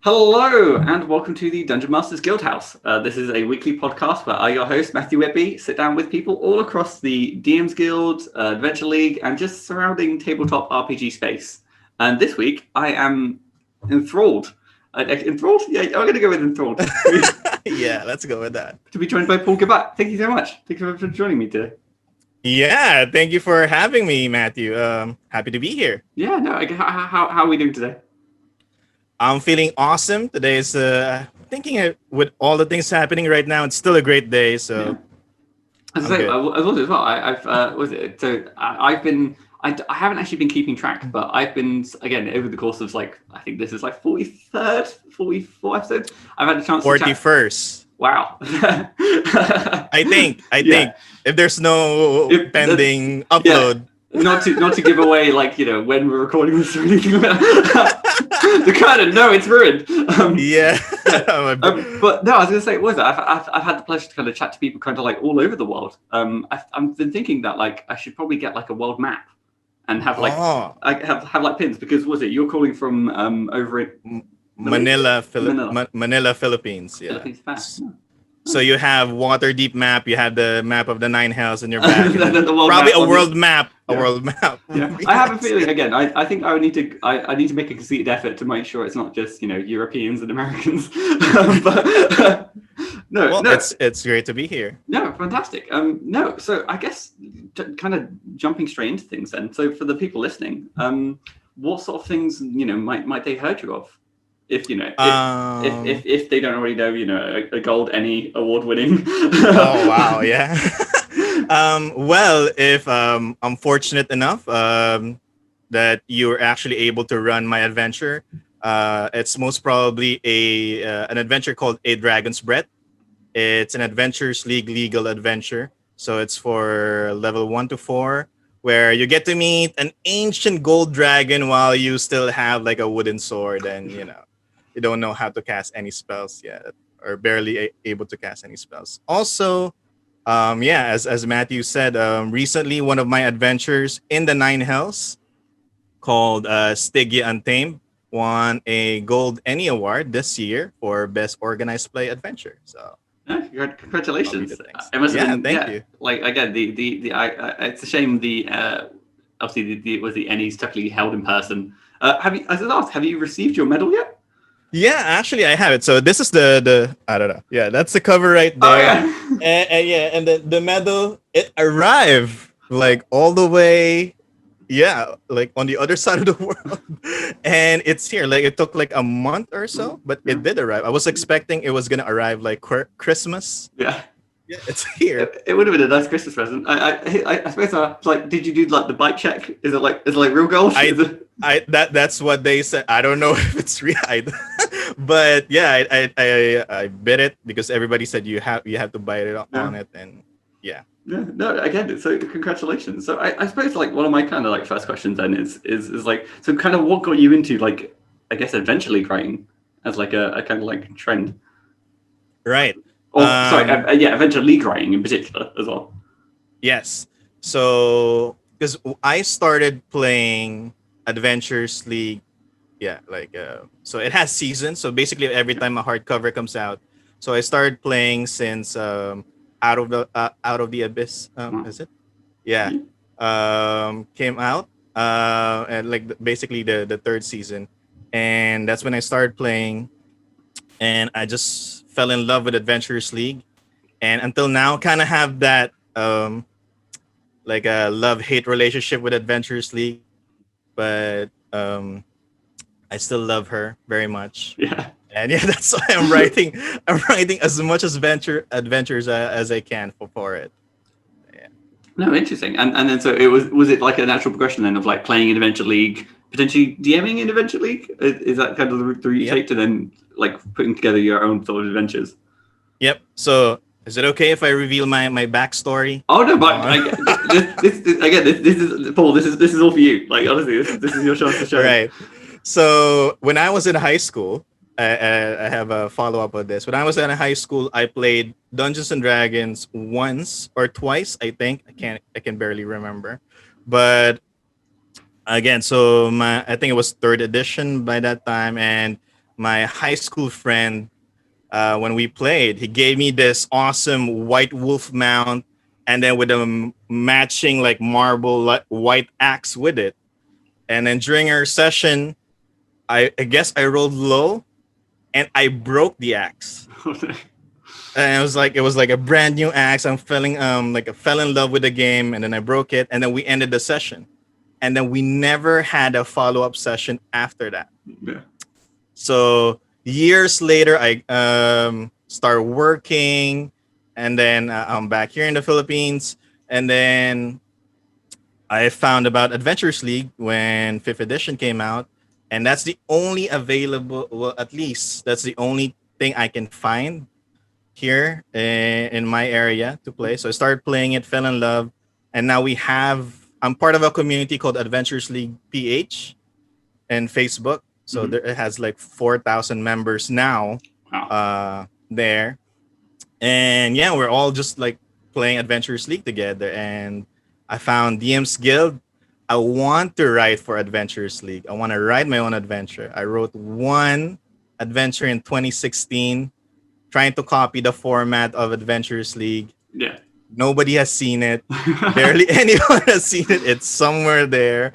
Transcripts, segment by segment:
Hello and welcome to the Dungeon Masters Guild House. This is a weekly podcast where I, your host, Matthew Whitby, sit down with people all across the DMsGuild, Adventure League, and just surrounding tabletop RPG space. And this week, I am enthralled. Enthralled? Yeah, I'm going to go with enthralled. Yeah, let's go with that. To be joined by Paul Gabat. Thank you so much. Thank you for joining me today. Yeah, thank you for having me, Matthew. Happy to be here. Yeah, no, how are we doing today? I'm feeling awesome. Today is with all the things happening right now, it's still a great day. So, yeah. As I say, I was as well. I haven't actually been keeping track, but I've been again over the course of I think this is 43rd, 44 episodes. I've had a chance. 41st. Wow. I think if there's no pending upload. Yeah. Not to give away when we're recording this or anything like that. The canon, no, it's ruined. But no, I was going to say, I've had the pleasure to kind of chat to people kind of all over the world. I've been thinking that I should probably get a world map and have have pins because you're calling from over in Manila, Philippines. Yeah. Philippines. So you have Waterdeep map, you have the map of the 9 hells in your back. Probably a world map. A world map. Yeah. I have a feeling again. I think I would need to. I need to make a concerted effort to make sure it's not just Europeans and Americans. No. It's great to be here. No, fantastic. No, so I guess kind of jumping straight into things then. So for the people listening, what sort of things might they heard you of? If if they don't already know, a gold ENnie award-winning. Oh wow, yeah. Well, if I'm fortunate enough that you're actually able to run my adventure, it's most probably an adventure called A Dragon's Breath. It's an Adventures League legal adventure, so it's for level 1 to 4, where you get to meet an ancient gold dragon while you still have a wooden sword, and you don't know how to cast any spells yet, or barely able to cast any spells. Also, as Matthew said, recently one of my adventures in the 9 hells called Stygia Untamed won a gold ENnie award this year for best organized play adventure. So congratulations! It must have been, thank you. Again, it's a shame obviously the ENnie's technically held in person. Have you received your medal yet? Yeah, actually I have it. So this is the I don't know. Yeah, that's the cover right there. Oh, yeah. and the medal, it arrived all the way, on the other side of the world. And it's here. It took a month or so, but it did arrive. I was expecting it was gonna arrive Christmas. Yeah. Yeah, it's here. It would have been a nice Christmas present. I suppose did you do the bike check? Is it real gold? That's what they said. I don't know if it's real, but yeah, I bid it because everybody said you have to buy it on it, and yeah. Yeah, no, again, so congratulations. So I suppose one of my kind of first questions then is so kind of what got you into I guess Adventure League writing as a kind of trend? Right. Adventure League writing in particular as well. Yes. So because I started playing Adventures League, so it has seasons. So basically, every time a hardcover comes out, so I started playing since Out of the Abyss. Is it? Yeah. Came out and basically the third season, and that's when I started playing, and I just fell in love with Adventures League, and until now, kind of have that a love-hate relationship with Adventures League, but I still love her very much. Yeah. And yeah, that's why I'm writing as much adventures as I can for it. Yeah. No, interesting. And then so it was it a natural progression then of playing in Adventure League, potentially DMing in Adventure League? Is that kind of the route you take to then putting together your own sort of adventures? Yep. So is it okay if I reveal my backstory? Oh no, but this is Paul. This is all for you. Honestly, this is your chance to show. Right. So when I was in high school, I have a follow up on this. When I was in high school, I played Dungeons and Dragons once or twice. I think I can barely remember, but again, so I think it was third edition by that time, and my high school friend, when we played, he gave me this awesome white wolf mount, and then with a matching like marble white axe with it. And then during our session, I guess I rolled low and I broke the axe. And it was like a brand new axe. I'm feeling like I fell in love with the game, and then I broke it, and then we ended the session, and then we never had a follow up session after that. Yeah. So years later, I start working, and then I'm back here in the Philippines, and then I found about Adventures League when fifth edition came out, and that's the only available. Well, at least that's the only thing I can find here in my area to play. So I started playing it, fell in love, and now we have. I'm part of a community called Adventures League PH and Facebook. So there, it has like 4,000 members now. Wow. There, and yeah, we're all just like playing Adventures League together. And I found DMsGuild. I want to write for Adventures League. I want to write my own adventure. I wrote one adventure in 2016, trying to copy the format of Adventures League. Yeah. Nobody has seen it. Barely anyone has seen it. It's somewhere there.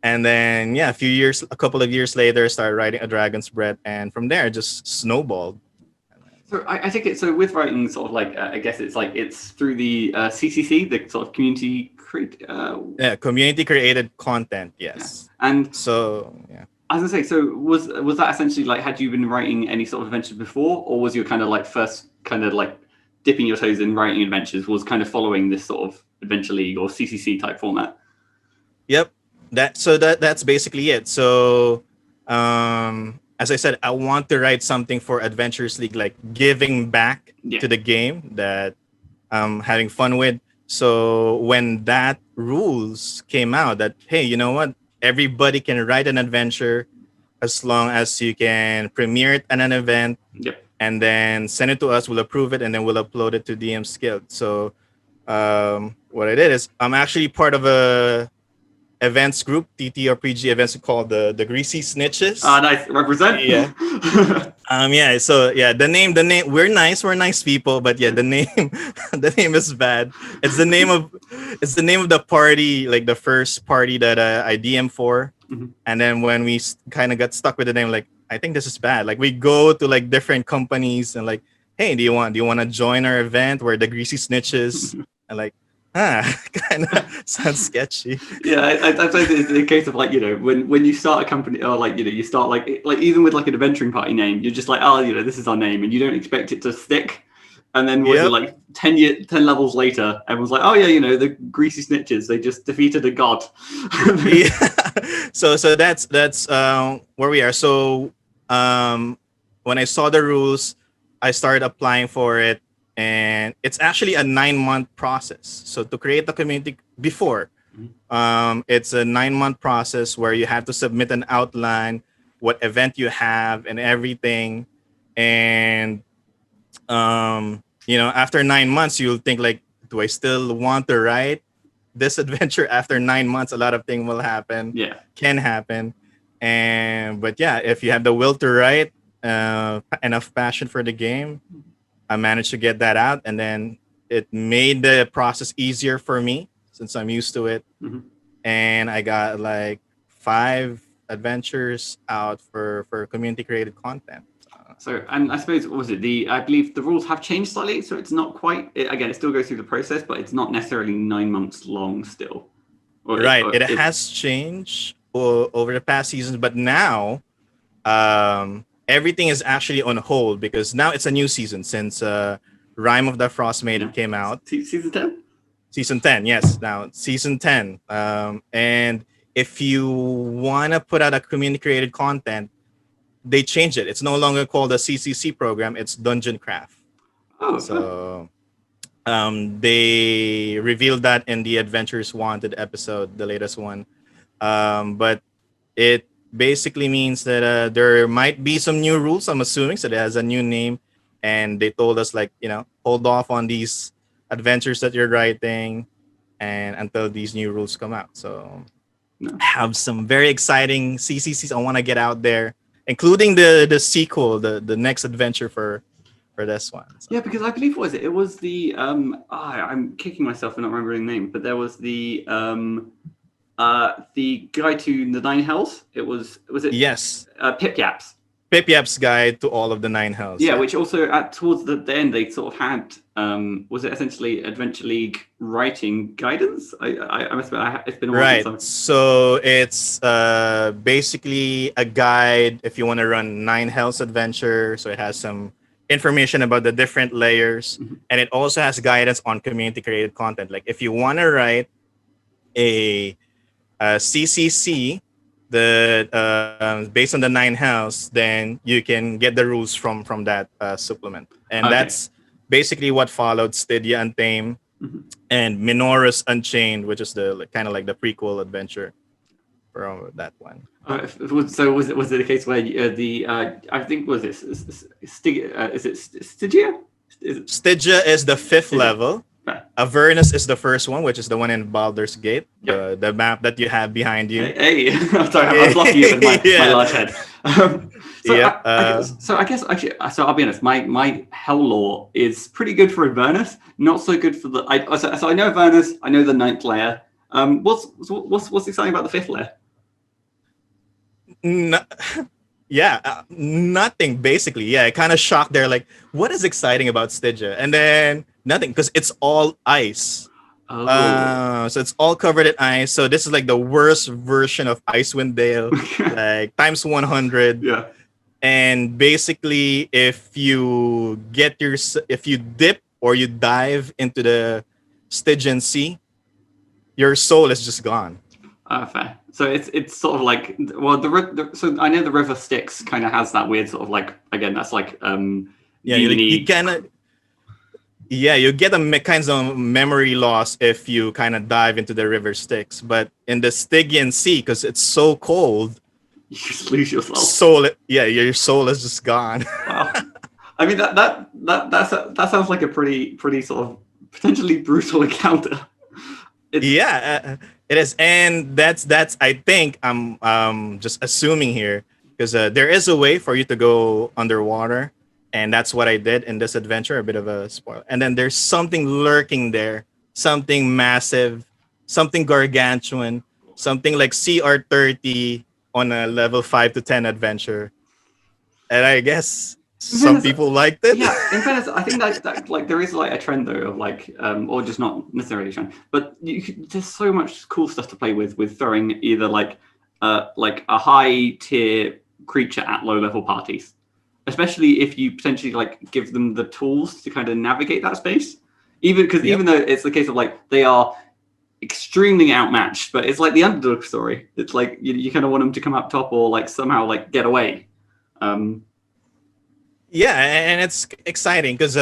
And then, yeah, a couple of years later, started writing A Dragon's Breath. And from there, it just snowballed. So I think it's so with writing sort of like I guess it's like it's through the CCC, the sort of community community created content, yes. Yeah. And so yeah. I was gonna say, so was that essentially like had you been writing any sort of adventures before, or was your kind of like first kind of like dipping your toes in writing adventures was kind of following this sort of Adventure League or CCC type format? Yep. That's basically it. So as I said, I want to write something for Adventures League, like giving back to the game that I'm having fun with. So when that rules came out, that hey, you know what, everybody can write an adventure as long as you can premiere it at an event, and then send it to us. We'll approve it, and then we'll upload it to DMsGuild. So what I did is I'm actually part of a events group, TTRPG events called the Greasy Snitches. Nice. Represent. Yeah. Yeah. So yeah, the name. We're nice people, but yeah, the name is bad. It's the name of the party, like the first party that I DM for, and then when we kind of got stuck with the name, like I think this is bad. Like we go to like different companies and like, hey, do you want to join our event? We're the Greasy Snitches, and like. Kind of sounds sketchy. Yeah, I suppose it's a case of like, you know, when you start a company or like, you know, you start like even with like an adventuring party name, you're just like, oh, you know, this is our name, and you don't expect it to stick. And then like 10 levels later, everyone's like, oh yeah, you know, the Greasy Snitches, they just defeated a god. Yeah. So that's where we are. So when I saw the rules, I started applying for it. And it's actually a 9-month process. So to create the community before, it's a 9-month process where you have to submit an outline, what event you have, and everything. And you know, after 9 months, you'll think like, do I still want to write this adventure? After 9 months, a lot of things will happen. Yeah, can happen. But yeah, if you have the will to write, enough passion for the game, I managed to get that out, and then it made the process easier for me since I'm used to it. And I got like 5 adventures out for community created content. So, and I suppose, what was it? I believe the rules have changed slightly, so it's not quite. Again, it still goes through the process, but it's not necessarily 9 months long still. It has changed over the past seasons, but now everything is actually on hold because now it's a new season since Rime of the Frost Maiden came out. Season 10? Season 10, yes. Now, season 10. And if you want to put out a community-created content, they changed it. It's no longer called a CCC program. It's Dungeon Craft. Oh, so they revealed that in the Adventures Wanted episode, the latest one. But it basically means that there might be some new rules, I'm assuming. So it has a new name. And they told us, like, you know, hold off on these adventures that you're writing and until these new rules come out. So I have some very exciting CCCs I want to get out there including the sequel, the next adventure for this one. So. Yeah, because I believe it was the I'm kicking myself for not remembering the name, but there was the guide to the Nine Hells. Was it? Yes. Pip Yaps. Pip Yap's Guide to all of the Nine Hells. Yeah, which also towards the end they sort of had was it essentially Adventure League writing guidance? I must admit, it's been a while right. since So it's basically a guide if you want to run Nine Hells adventure. So it has some information about the different layers, and it also has guidance on community created content. Like if you want to write a CCC that based on the Nine Hells, then you can get the rules from that supplement, and that's basically what followed Stygia Untamed and Minora's Unchained, which is the kind of like the prequel adventure from that one. So was it a case where I think was this Stygia? Is it Stygia? Stygia is the fifth level. Avernus is the first one, which is the one in Baldur's Gate, the map that you have behind you. Hey. I'm sorry, I was lucky with my large head. So I guess actually, so I'll be honest, my Hell lore is pretty good for Avernus, not so good for so I know Avernus, I know the ninth layer. What's exciting about the fifth layer? Nothing basically. Yeah, I kind of shocked there. Like, what is exciting about Stygia? And then nothing, because it's all ice. So it's all covered in ice. So this is like the worst version of Icewind Dale, like times 100. Yeah. And basically, if you dip or you dive into the Stygian Sea, your soul is just gone. Fair. So it's sort of like, well, so I know the river Styx kind of has that weird sort of like, again, that's like you kind of you get a kinds of memory loss if you kind of dive into the river Styx, but in the Stygian Sea, because it's so cold, you just lose yourself. Your soul is just gone. Wow. I mean that sounds like a pretty sort of potentially brutal encounter. It is, and that's I think I'm just assuming here, because there is a way for you to go underwater, and that's what I did in this adventure. A bit of a spoiler, and then there's something lurking there, something massive, something gargantuan, something like CR30 on a level 5 to 10 adventure, and I guess some people liked it. Yeah, in fairness, I think that like there is like a trend though of like, or just not necessarily a trend, but there's so much cool stuff to play with throwing either like a high tier creature at low level parties, especially if you potentially like give them the tools to kind of navigate that space. Even though it's the case of like they are extremely outmatched, but it's like the underdog story. It's like you kind of want them to come up top or like somehow like get away. Yeah, and it's exciting because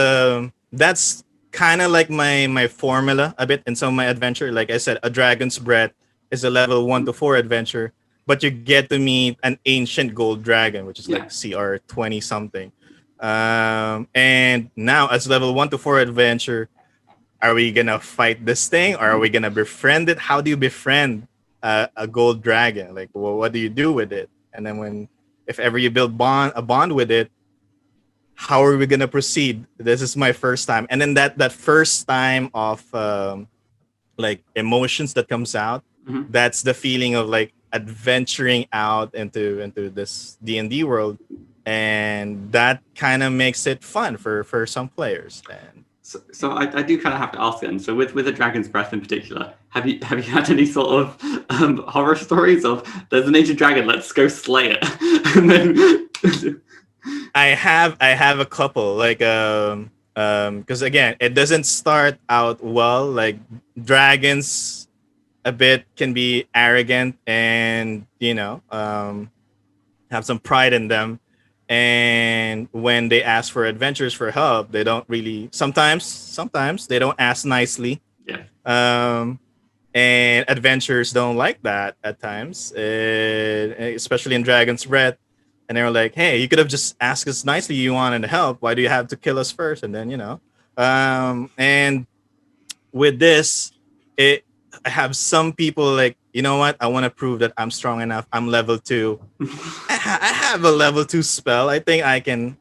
that's kind of like my formula a bit in some of my adventure. Like I said, a Dragon's Breath is a level 1 to 4 adventure, but you get to meet an ancient gold dragon, which is like CR 20 something. And now as level 1 to 4 adventure, are we gonna fight this thing or are we gonna befriend it? How do you befriend a gold dragon? Like, well, what do you do with it? And then if ever you build a bond with it, how are we gonna proceed? This is my first time, and then that first time of like emotions that comes out. That's the feeling of like adventuring out into this D&D world, and that kind of makes it fun for some players. And so I do kind of have to ask then. So with a Dragon's Breath in particular, have you had any sort of horror stories of there's an ancient dragon, let's go slay it, and then. I have a couple, like because again, it doesn't start out well. Like dragons a bit can be arrogant and have some pride in them, and when they ask for adventures for help, they don't really sometimes they don't ask nicely. And adventurers don't like that at times, especially in Dragon's Breath. And they were like, hey, you could have just asked us nicely you wanted to help. Why do you have to kill us first? And then, and with this, I have some people like, you know what? I want to prove that I'm strong enough. I'm level 2. I have a level 2 spell. I think I can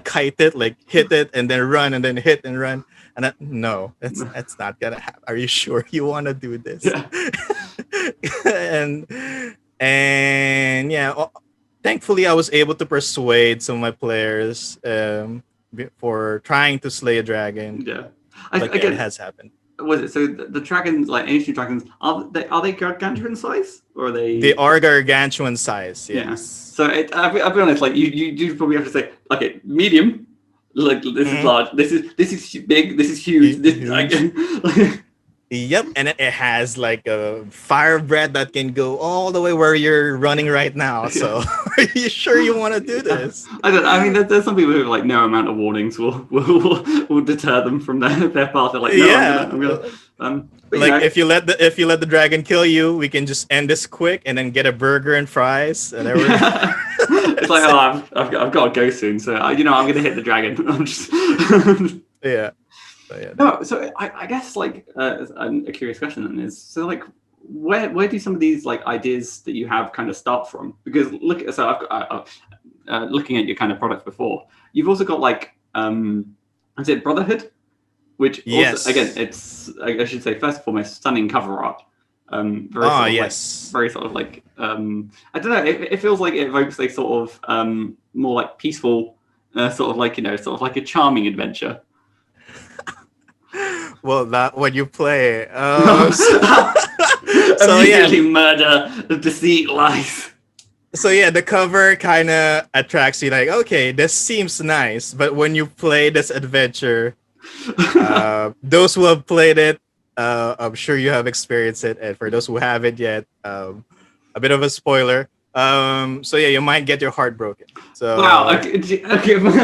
kite it, like hit it and then run and then hit and run. And no, that's not gonna happen. Are you sure you want to do this? Yeah. and yeah, thankfully I was able to persuade some of my players for trying to slay a dragon. Yeah. It has happened. Was it so the dragons, like ancient dragons, are they gargantuan size, or are they? They are gargantuan size. Yes. Yeah. So I'll be honest. Like you probably have to say, okay, medium. Like this is large. This is big. This is huge. Huge. Yep, and it has like a fire breath that can go all the way where you're running right now. So, are you sure you want to do this? I mean, there's some people who like no amount of warnings will deter them from their path. They're like, no, yeah. I'm gonna like if you let the dragon kill you, we can just end this quick and then get a burger and fries and everything. It's like, oh, I've got to go soon, so I'm gonna hit the dragon. I'm just yeah. No, so I guess like a curious question then is, so like where do some of these like ideas that you have kind of start from? Because I've got looking at your kind of products before, you've also got like is it Brotherhood, which yes, also, again, it's I should say first and foremost stunning cover art. Very sort of like I don't know, it feels like it evokes a sort of more like peaceful sort of like sort of like a charming adventure. Well, not when you play. Immediately murder, deceit, lies. So yeah, the cover kind of attracts you. Like, okay, this seems nice, but when you play this adventure, those who have played it, I'm sure you have experienced it. And for those who haven't yet, a bit of a spoiler. So yeah, you might get your heart broken. So wow. Okay,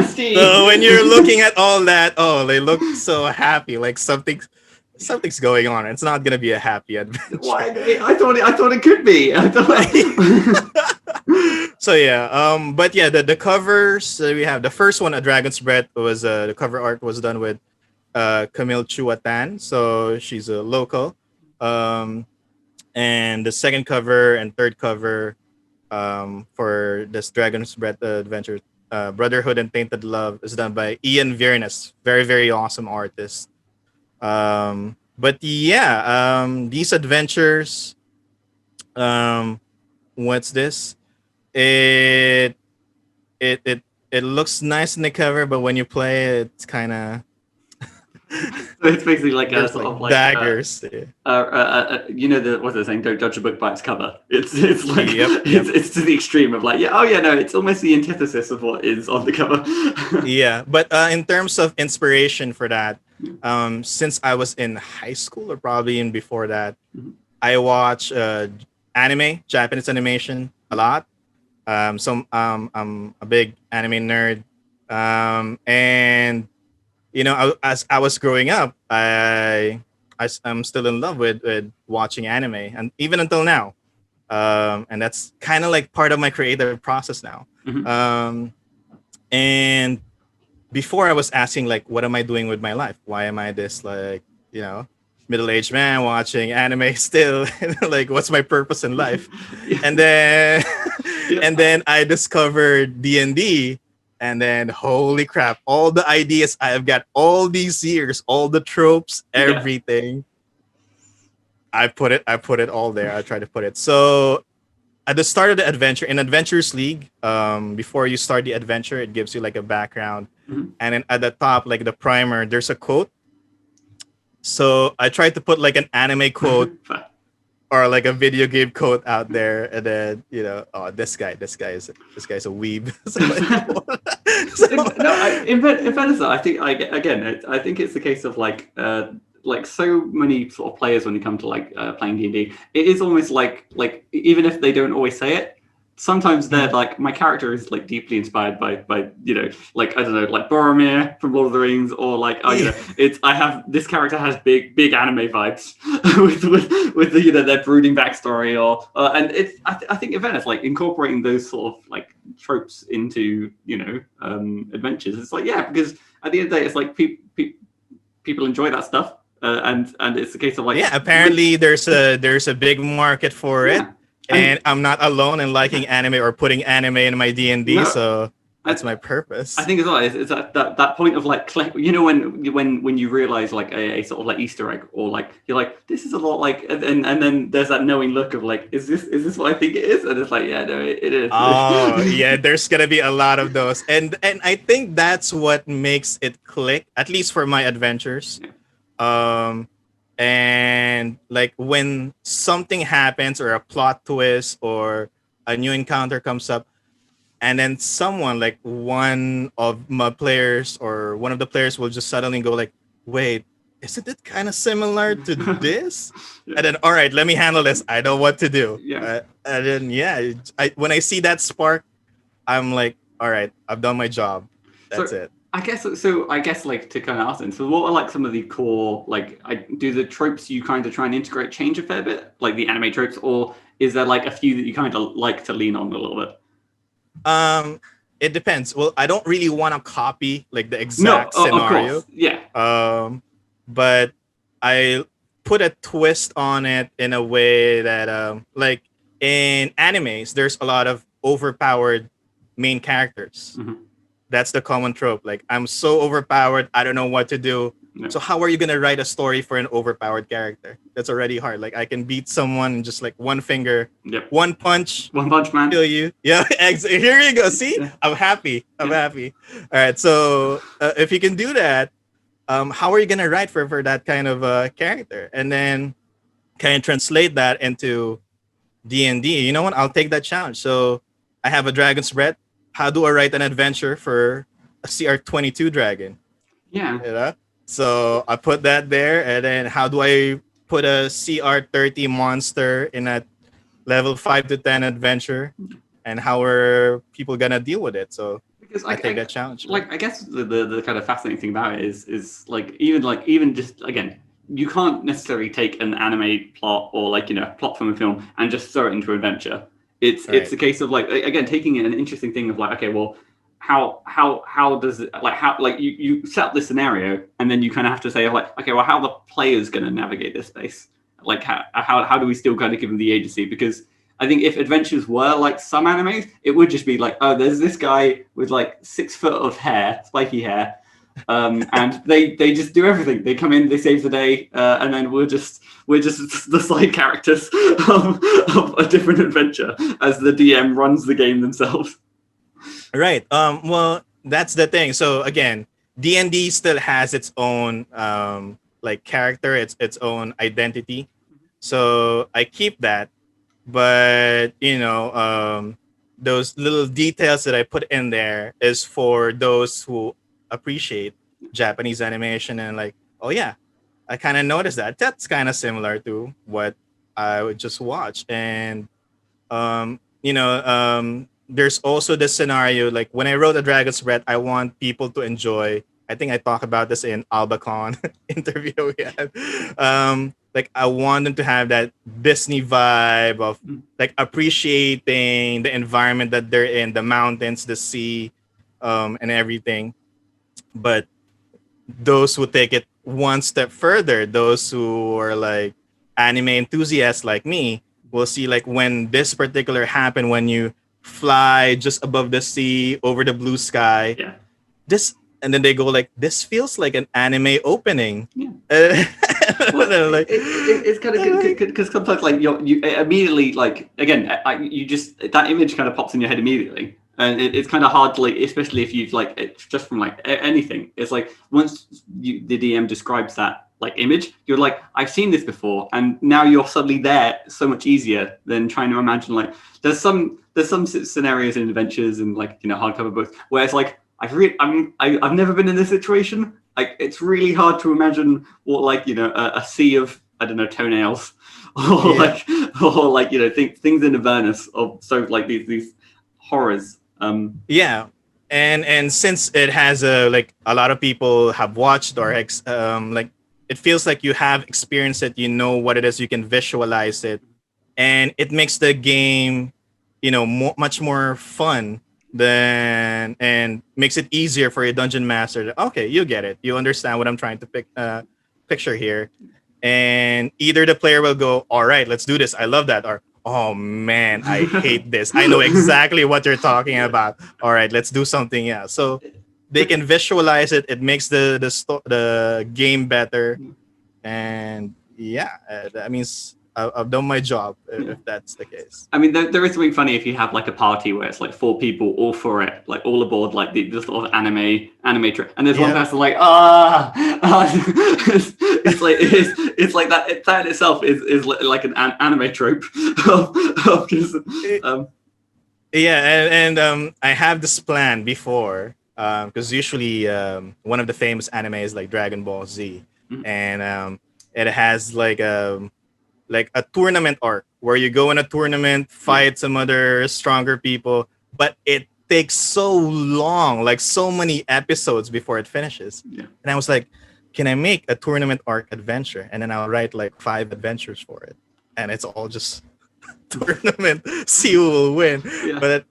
Steve. So when you're looking at all that, they look so happy, like something's going on. It's not gonna be a happy adventure. Why? I thought it could be. So yeah, but yeah, the covers we have. The first one, A Dragon's Breath, was the cover art was done with Camille Chuatan. So she's a local. And the second cover and third cover for this Dragon's Breath adventure, Brotherhood and Tainted Love, is done by Ian Viernes, very, very awesome artist. But yeah, these adventures, what's this? It looks nice in the cover, but when you play it, it's kind of So it's basically like a sort of like daggers. What's the saying? Don't judge a book by its cover. It's like Yep. It's to the extreme of like it's almost the antithesis of what is on the cover. Yeah, but in terms of inspiration for that, since I was in high school or probably even before that, I watch anime, Japanese animation a lot. So I'm a big anime nerd, and as I was growing up, I'm still in love with watching anime, and even until now, and that's kind of like part of my creative process now. And before I was asking like, what am I doing with my life? Why am I this like middle-aged man watching anime still? Like, what's my purpose in life? And then and then I discovered D&D. And then, holy crap, all the ideas I have got all these years, all the tropes, everything. I put it all there. I tried to put it. So at the start of the adventure, in Adventures League, before you start the adventure, it gives you like a background. And then at the top, like the primer, there's a quote. So I tried to put like an anime quote or like a video game quote out there, and then this guy's a weeb. In fairness, I think I think it's the case of like so many sort of players when you come to like playing D&D, it is almost like even if they don't always say it, sometimes they're like, my character is like deeply inspired by like I don't know, like Boromir from Lord of the Rings, or like this character has big anime vibes with their brooding backstory, or and it's I think event is like incorporating those sort of like tropes into adventures. It's like because at the end of the day, it's like people enjoy that stuff. and it's a case of like Yeah, apparently there's a big market for it, yeah, and I'm not alone in liking anime or putting anime in my D&D, no, so that's I, my I purpose. think as well it's that point of like you know when you realize like a sort of like Easter egg or like you're like this is a lot like and then there's that knowing look of like is this what I think it is, and it's like yeah no it Oh, is. yeah, there's gonna be a lot of those. And I think that's what makes it click, at least for my adventures. Yeah. Um and like when something happens or a plot twist or a new encounter comes up, and then someone like one of my players or one of the players will just suddenly go like, wait, isn't it kind of similar to this? Yeah. And then, all right, let me handle this. I know what to do. Yeah. And then yeah, when I see that spark, I'm like, all right, I've done my job. That's So it. I guess like to kind of ask then. So what are like some of the core like do the tropes you kind of try and integrate change a fair bit, like the anime tropes, or is there like a few that you kind of like to lean on a little bit? Um, it depends. Well, I don't really want to copy like the No, exact of scenario. course, yeah, But I put a twist on it in a way that like in animes, there's a lot of overpowered main characters. hmm That's the common trope. Like, I'm so overpowered, I don't know what to do. yeah, So how are you gonna write a story for an overpowered character? That's already hard. Like, I can beat someone in just like one finger, yep. one punch, One Punch Man. kill you. Yeah, here you go. See, Yeah. I'm happy. I'm Yeah. happy. All right. So if you can do that, how are you gonna write for that kind of character? And then kind of translate that into D&D. You know what? I'll take that challenge. So I have a dragon's breath. How do I write an adventure for a CR22 dragon? Yeah. You know? So I put that there, and then how do I put a CR30 monster in a level 5 to 10 adventure, and how are people gonna deal with it? So Because I take that challenge. like I guess the kind of fascinating thing about it is like even just again you can't necessarily take an anime plot or like plot from a film and just throw it into adventure. It's Right. a case of like again taking an interesting thing of like okay well how does it like how like you set up this scenario and then you kind of have to say like okay well how are the players going to navigate this space, like how do we still kind of give them the agency, because I think if adventures were like some animes, it would just be like, oh, there's this guy with like 6 foot of hair, spiky hair, and they just do everything. They come in, they save the day, and then we're just the side characters of a different adventure as the DM runs the game themselves. Right. Well, that's the thing. So again, D&D still has its own like character, its own identity. So I keep that, but those little details that I put in there is for those who appreciate Japanese animation and like, oh yeah, I kind of noticed that. That's kind of similar to what I would just watch. And there's also the scenario like when I wrote a Dragon's Breath, I want people to enjoy. I think I talked about this in Albacon interview we had. Like I want them to have that Disney vibe of like appreciating the environment that they're in, the mountains, the sea, and everything. But those who take it one step further, those who are like anime enthusiasts like me, will see like when this particular happened, when you fly just above the sea over the blue sky, Yeah. this, and then they go like, this feels like an anime opening. Yeah. Well, like, it's kind of good because sometimes like you immediately like again you just that image kind of pops in your head immediately, and it's kind of hard to like, especially if you've like it's just from like anything. It's like once the DM describes that like image, you're like I've seen this before, and now you're suddenly there so much easier than trying to imagine like there's some scenarios in adventures and like hardcover books where it's like I've never been in this situation. Like it's really hard to imagine what like a sea of I don't know toenails or things in Avernus of so like these horrors. Yeah, and since it has a lot of people have watched or like it feels like you have experienced it, you know what it is, you can visualize it, and it makes the game much more fun than, and makes it easier for a dungeon master to, okay, you get it, you understand what I'm trying to picture here, and either the player will go, all right, let's do this, I love that, or oh man, I hate this, I know exactly what you're talking about, all right, let's do something else. So they can visualize it. It makes the game better, and yeah, that means I've done my job if that's the case. I mean, there is something funny if you have like a party where it's like 4 people all for it, like all aboard, like the sort of anime trip, and there's one person like, it's like that. That in itself is like an anime trope of just. Yeah, and I have this plan before, because usually one of the famous anime is like Dragon Ball Z, and it has like a tournament arc where you go in a tournament, fight some other stronger people, but it takes so long, like so many episodes before it finishes. Yeah. And I was like, can I make a tournament arc adventure? And then I'll write like 5 adventures for it. And it's all just tournament, see who will win. Yeah. But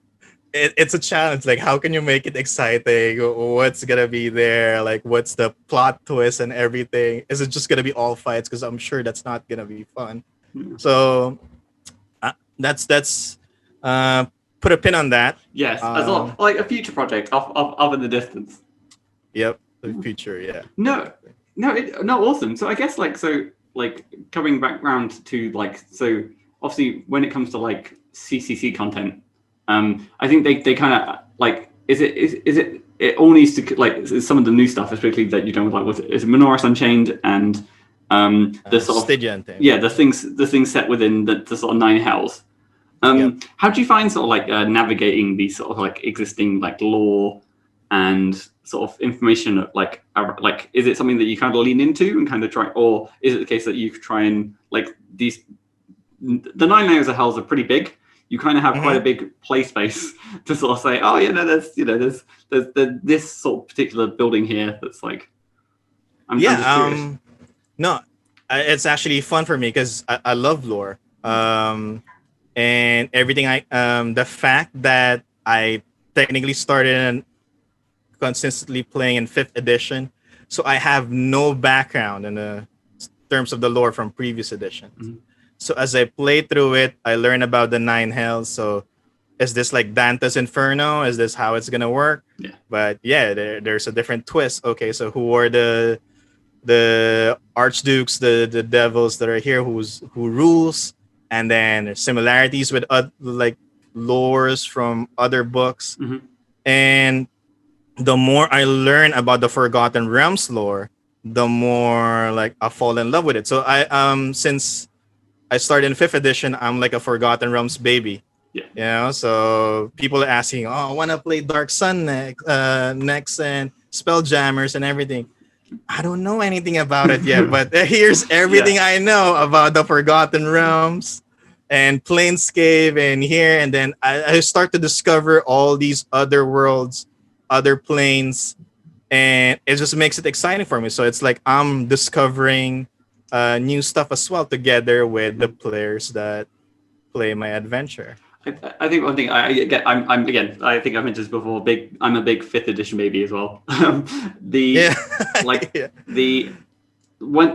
it's a challenge. Like, how can you make it exciting? What's gonna be there? Like, what's the plot twist and everything? Is it just gonna be all fights? Because I'm sure that's not gonna be fun. So that's put a pin on that. Yes, as well, like a future project off in the distance. Yep, the future. Yeah. No, awesome. So I guess like coming back round to like, so obviously when it comes to like CCC content. I think they kind of like, is it all needs to like some of the new stuff, especially that you don't like. Is it Menoris Unchained and the sort of Stygian thing. Yeah, the things set within the sort of 9 hells. How do you find sort of like navigating these sort of like existing like lore and sort of information like is it something that you kind of lean into and kind of try, or is it the case that you try and like the 9 layers of hells are pretty big? You kind of have quite a big play space to sort of say, oh yeah, no, there's this sort of particular building here that's like, I'm just curious. No, it's actually fun for me because I love lore, and everything. The fact that I technically started and consistently playing in 5th edition, so I have no background in the terms of the lore from previous editions. So as I play through it, I learn about the 9 hells. So is this like Dante's Inferno? Is this how it's gonna work? Yeah. But yeah, there's a different twist. Okay, so who are the archdukes, the devils that are here? Who rules? And then similarities with like lores from other books. And the more I learn about the Forgotten Realms lore, the more like I fall in love with it. So I since I started in 5th edition, I'm like a Forgotten Realms baby. Yeah. You know, so people are asking, oh, I want to play Dark Sun next and Spelljammers and everything. I don't know anything about it yet, but here's everything I know about the Forgotten Realms and Planescape and here. And then I start to discover all these other worlds, other planes, and it just makes it exciting for me. So it's like I'm discovering new stuff as well together with the players that play my adventure. I think one thing I think I mentioned this before. I'm a big 5th edition baby as well. When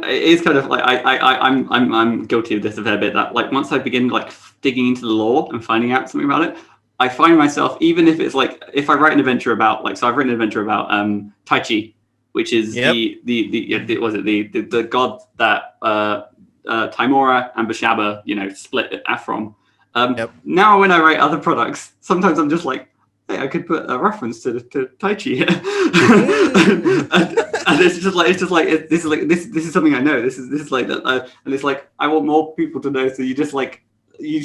it is kind of like I'm guilty of this a fair bit. That like once I begin like digging into the lore and finding out something about it, I find myself, even if it's like if I write an adventure about like, so I've written an adventure about Tai Chi, which is the god that Timora and Bashaba split from. Now when I write other products, sometimes I'm just like, hey, I could put a reference to Tai Chi here. and this is something I know. This is like that, and it's like I want more people to know. So you just like you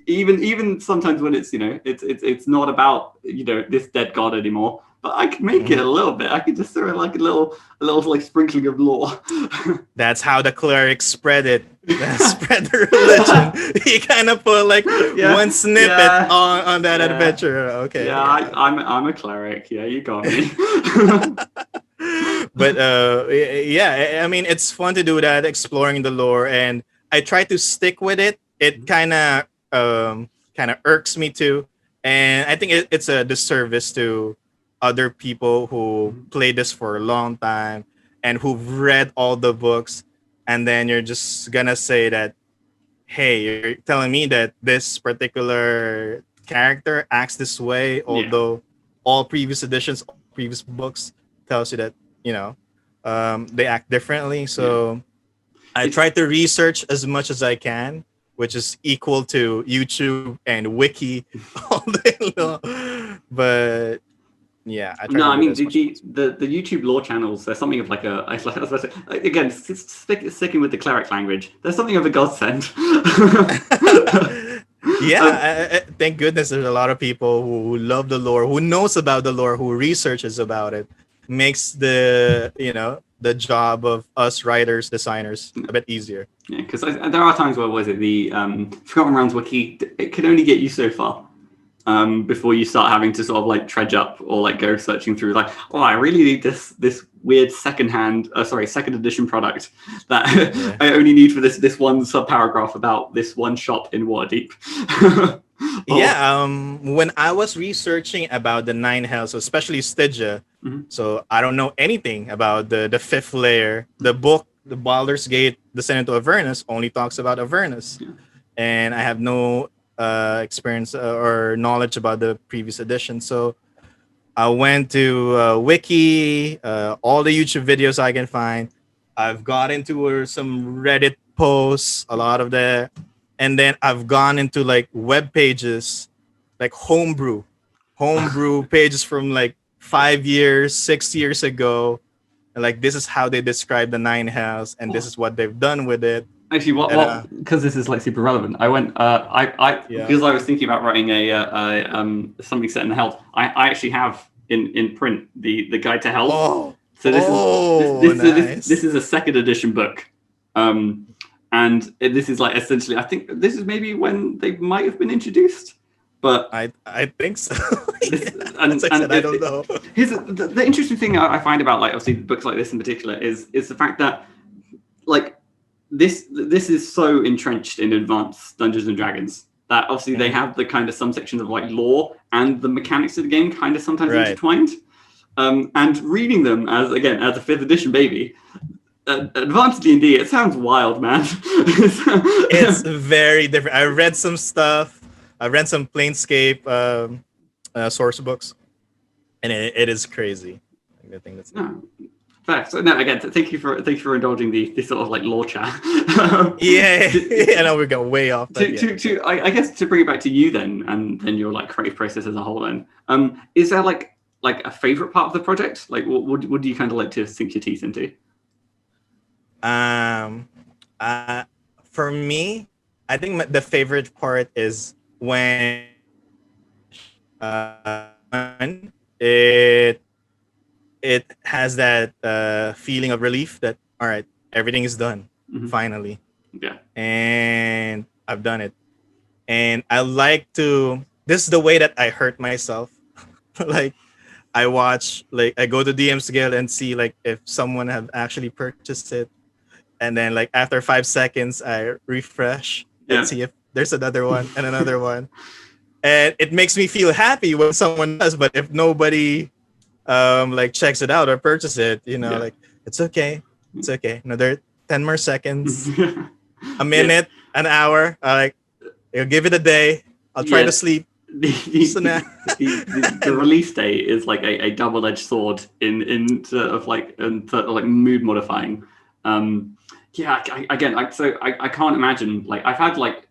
even sometimes when it's it's not about this dead god anymore. But I could make it a little bit. I could just throw in like a little like sprinkling of lore. That's how the clerics spread it. Spread the religion. He kind of put like one snippet on that adventure. Okay. Yeah, I'm a cleric. Yeah, you got me. But I mean, it's fun to do that, exploring the lore, and I try to stick with it. It kind of irks me too, and I think it's a disservice to other people who play this for a long time and who've read all the books, and then you're just gonna say that, hey, you're telling me that this particular character acts this way, Yeah. although all previous editions, all previous books tells you that, you know, they act differently. Yeah. So I It's try to research as much as I can, which is equal to YouTube and Wiki all day long. But yeah, I try No, to I do that mean as much as possible. the YouTube lore channels. There's something of like a. I was about to say, again, sticking with the cleric language. There's something of a godsend. um, Yeah, thank goodness there's a lot of people who love the lore, who knows about the lore, who researches about it, makes the, you know, the job of us writers, designers a bit easier. yeah, because there are times where was it the Forgotten Realms wiki? It can only get you so far. Before you start having to sort of like trudge up or like go searching through like, oh, I really need this weird second edition product that Yeah. I only need for this one sub paragraph about this one shop in Waterdeep. Or Yeah, when I was researching about the nine hells, especially Stygia, Mhm. so I don't know anything about the fifth layer. The book, the Baldur's Gate, Descent into Avernus, only talks about Avernus, Yeah. and I have no experience or knowledge about the previous edition. So I went to Wiki, all the YouTube videos I can find. I've got into some Reddit posts, a lot of that, and then I've gone into like web pages, like homebrew pages from like 5 years, 6 years ago. And like this is how they describe the nine hells, and this is what they've done with it. Actually, And because this is like super relevant, I went. yeah. Because I was thinking about writing something set in the Hell. I actually have in print the guide to Hell. Oh, So this nice. is a second edition book, and this is like essentially. I think this is maybe when they might have been introduced, but I think so. this, As I said, I don't know. here's the interesting thing I find about like obviously books like this in particular is the fact that like this is so entrenched in advanced Dungeons and Dragons that obviously they have the kind of some sections of like lore and the mechanics of the game kind of sometimes Right. intertwined. And reading them as a fifth edition baby, advanced D&D, it sounds wild, man. It's very different. I read some stuff. I read some Planescape source books, and it is crazy. I think that's no. Fair. So no, again, thank you for indulging the sort of like lore chat. yeah. I know we got way off. But I guess to bring it back to you then, and then your like creative process as a whole. Then, is there like a favorite part of the project? Like, what do you kind of like to sink your teeth into? For me, I think the favorite part is when it has that feeling of relief that all right, everything is done finally. Yeah. And I've done it. And I like to. This is the way that I hurt myself. Like I watch, like I go to DMsGuild and see like if someone have actually purchased it, and then like after 5 seconds I refresh and see if there's another one and another one, and it makes me feel happy when someone does. But if nobody like checks it out or purchase it, like it's okay, another 10 more seconds, a minute, an hour, like I'll give it a day, I'll try to sleep. The release date is like a double-edged sword in sort of like mood modifying. I can't imagine, like I've had like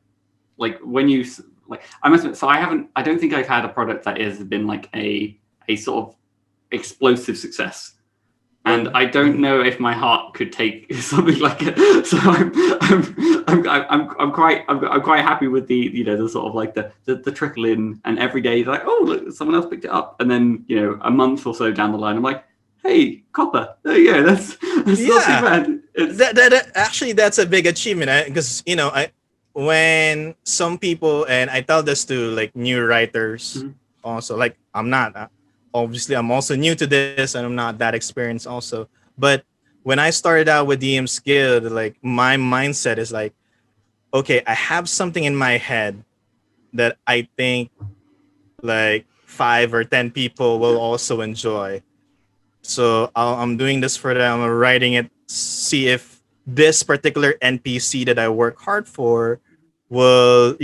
when you like I must admit, so I don't think I've had a product that has been like a sort of explosive success. And I don't know if my heart could take something like it. So I'm quite happy with the the sort of like the trickle in, and every day like, oh look, someone else picked it up, and then a month or so down the line I'm like, hey, copper, there you go. That's not too bad. That actually, that's a big achievement, because when some people, and I tell this to like new writers also, like obviously I'm also new to this and I'm not that experienced also. But when I started out with DMsGuild, like my mindset is like, okay, I have something in my head that I think like 5 or 10 people will also enjoy. So I'm doing this for them. I'm writing it, see if this particular NPC that I work hard for will,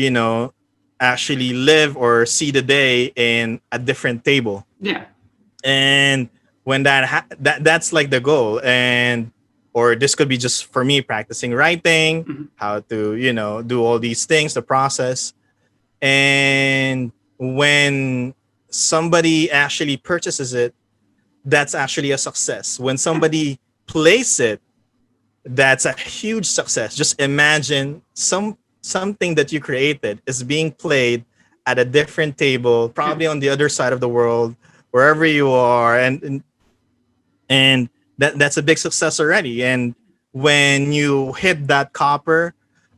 actually live or see the day in a different table. Yeah. And when that's like the goal. And or this could be just for me practicing writing, Mhm. how to, do all these things, the process. And when somebody actually purchases it, that's actually a success. When Yeah. somebody plays it, that's a huge success. Just imagine something that you created is being played at a different table, Yeah. probably on the other side of the world, wherever you are, and that's a big success already. And when you hit that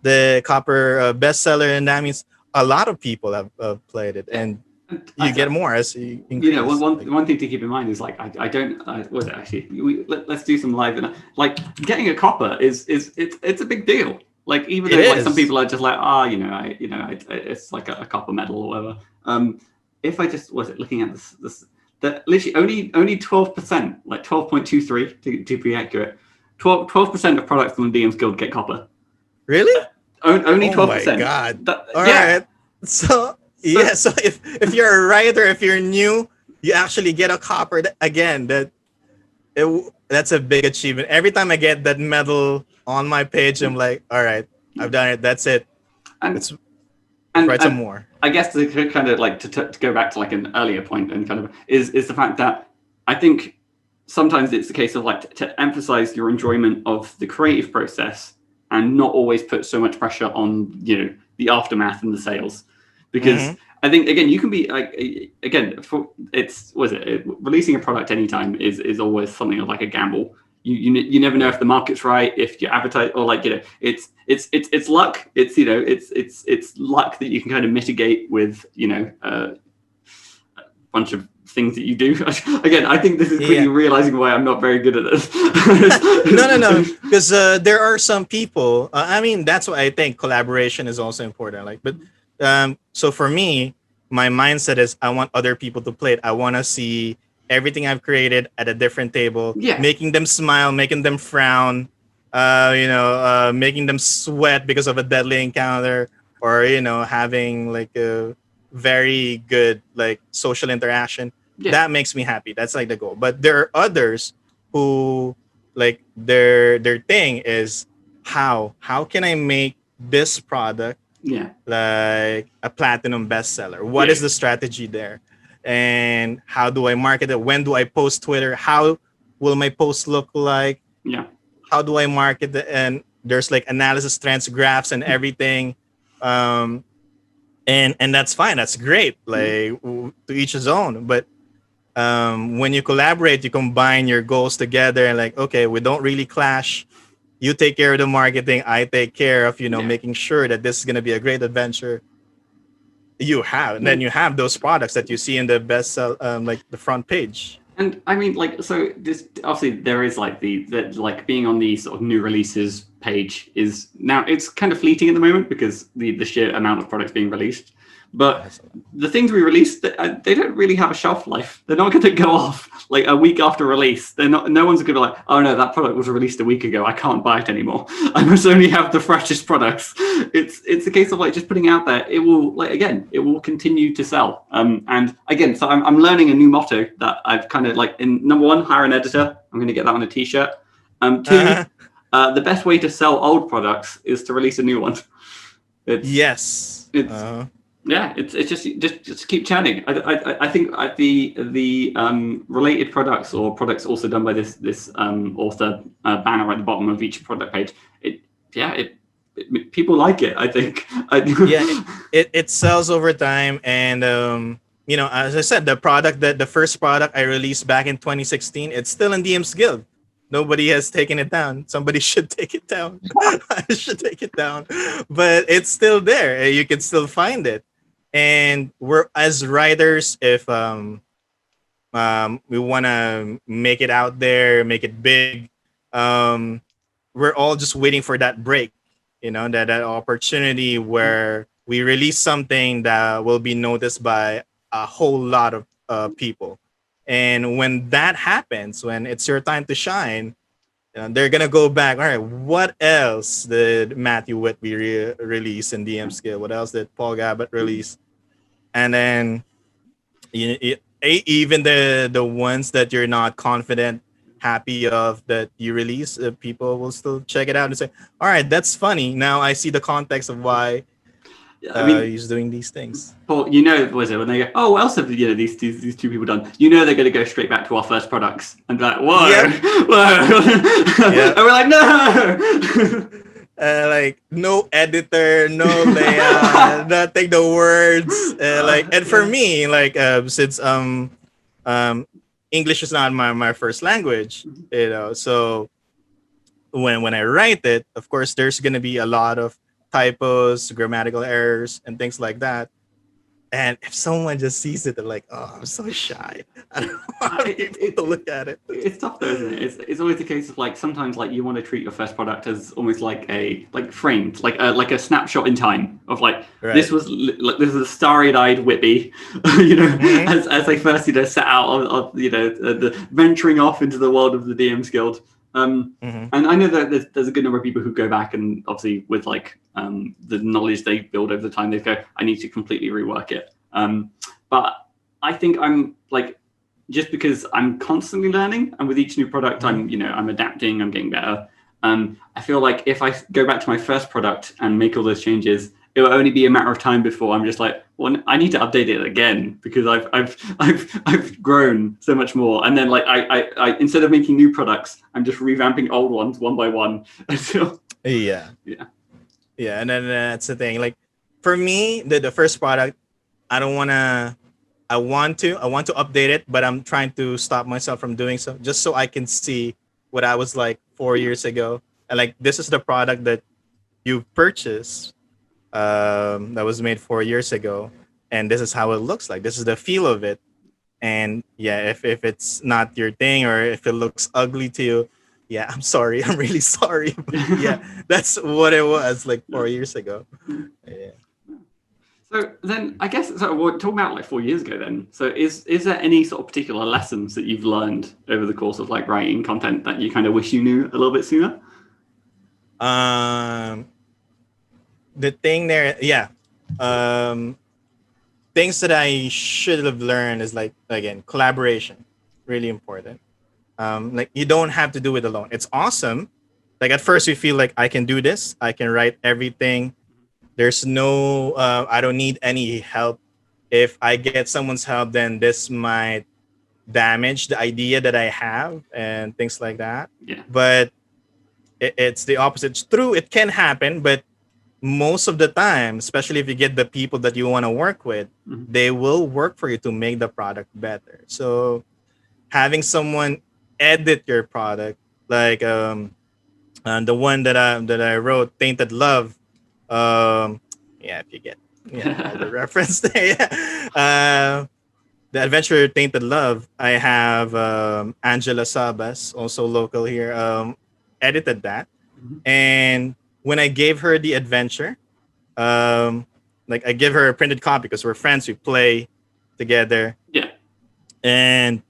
the copper bestseller, and that means a lot of people have played it, Yeah. and And you get more as you one, increase. one, one thing to keep in mind is like I don't was it actually let's do some live and like getting a copper is it's a big deal. Like even It though like some is. people are just like it's like a copper medal or whatever. If I just was it looking at this that literally only 12%, like 12.23 to be accurate, 12% of products from the DMs Guild get copper. Really? Only Oh my 12%. god. That, All yeah. right. So So yeah, so if you're a writer, if you're new, you actually get a copper. Again, that's a big achievement. Every time I get that medal on my page, I'm like, all right, I've done it. That's it. and Let's and write some more. I guess to kind of like to go back to like an earlier point and kind of is the fact that I think sometimes it's the case of like to emphasize your enjoyment of the creative process and not always put so much pressure on the aftermath and the sales, because Mm-hmm. I think again you can be like again for it's was it releasing a product anytime is always something of like a gamble. You never know Yeah. if the market's right, if your appetite or like it's luck. It's luck that you can kind of mitigate with a bunch of things that you do. Again, I think this is quickly Yeah. realizing why I'm not very good at this. No. Because there are some people. I mean, that's why I think collaboration is also important. Like, but so for me, my mindset is I want other people to play it. I want to see everything I've created at a different table, Yeah, making them smile, making them frown, making them sweat because of a deadly encounter, or having like a very good like social interaction. yeah, That makes me happy. That's like the goal. But there are others who like their thing is how can I make this product yeah, like a platinum bestseller? What yeah, is the strategy there? And how do I market it? When do I post Twitter? How will my post look like? yeah, How do I market it? And there's like analysis, trends, graphs, and everything. Um, and that's fine. That's great. yeah. Like to each his own. But when you collaborate, you combine your goals together, and like, okay, we don't really clash. You take care of the marketing, I take care of Yeah. making sure that this is going to be a great adventure. You have, and then And you have those products that you see in the best like the front page. I mean, like, so this obviously there is like the like being on the sort of new releases page is now it's kind of fleeting at the moment because the sheer amount of products being released. Yeah, But that's a lot. the things we release, they don't really have a shelf life. They're not going to go off like a week after release. They're not. No one's going to be like, oh no, that product was released a week ago. I can't buy it anymore. I must only have the freshest products. It's a case of like just putting out there. It will like again, it will continue to sell. And again, so I'm learning a new motto that I've kind of like in number one, hire an editor. I'm going to get that on a t-shirt. Two, Uh-huh. the best way to sell old products is to release a new one. Yes. It's yeah, it's just keep chatting. I think the related products or products also done by this author banner at the bottom of each product page. It yeah people like it. I think. Yeah, it sells over time. And as I said, the first product I released back in 2016, it's still in DM's Guild. Nobody has taken it down. Somebody should take it down. I should take it down, but it's still there. You can still find it. And we're as writers, if we want to make it out there, make it big, um, we're all just waiting for that break, that opportunity where we release something that will be noticed by a whole lot of people. And when that happens, when it's your time to shine, they're gonna go back. All right, what else did Matthew Whitby release in DMsGuild? What else did Paul Gabat release? And then even the ones that you're not confident, happy of that you release, people will still check it out and say, "All right, that's funny. Now I see the context of why I mean, he's doing these things." Paul, was it when they go, oh, what else have these two people done? They're going to go straight back to our first products and be like, whoa, Yep. whoa, Yep. and we're like, no. Like no editor, no layout, nothing. The words, and for me, since English is not my first language, so when I write it, of course, there's gonna be a lot of typos, grammatical errors, and things like that. And if someone just sees it, they're like, "Oh, I'm so shy. I don't want people to look at it." It's tough though, isn't it? It's always the case of like sometimes like you want to treat your first product as almost like framed, like a snapshot in time of like Right. this was a starry-eyed Whitby, as they first set out of the venturing off into the world of the DMsGuild. And I know that there's a good number of people who go back and obviously with the knowledge they build over the time, they go, I need to completely rework it. But I think I'm just because I'm constantly learning, and with each new product, I'm adapting, I'm getting better. I feel like if I go back to my first product and make all those changes, it will only be a matter of time before I'm just like, well, I need to update it again because I've grown so much more. And then I instead of making new products, I'm just revamping old ones one by one until yeah. And then that's the thing. Like for me, the first product, I want to update it, but I'm trying to stop myself from doing so, just so I can see what I was like 4 years ago. And like this is the product that you purchased. That was made 4 years ago, and this is how it looks like. This is the feel of it, and if it's not your thing or if it looks ugly to you, I'm sorry. I'm really sorry. But that's what it was like 4 years ago. Yeah. So then, I guess we're talking about 4 years ago. Then, so is there any sort of particular lessons that you've learned over the course of writing content that you kind of wish you knew a little bit sooner? The thing there, things that I should have learned is again, collaboration, really important. You don't have to do it alone. It's awesome. At first you feel like I can do this. I can write everything. There's no, I don't need any help. If I get someone's help, then this might damage the idea that I have and things like that. Yeah. But it's the opposite. It's true, it can happen, but most of the time, especially if you get the people that you want to work with, they will work for you to make the product better. So having someone edit your product, the one that I wrote, Tainted Love, if you get all the reference there. The adventure Tainted Love, I have Angela Sabas, also local here, edited that. And when I gave her the adventure, I give her a printed copy because we're friends, we play together. Yeah. And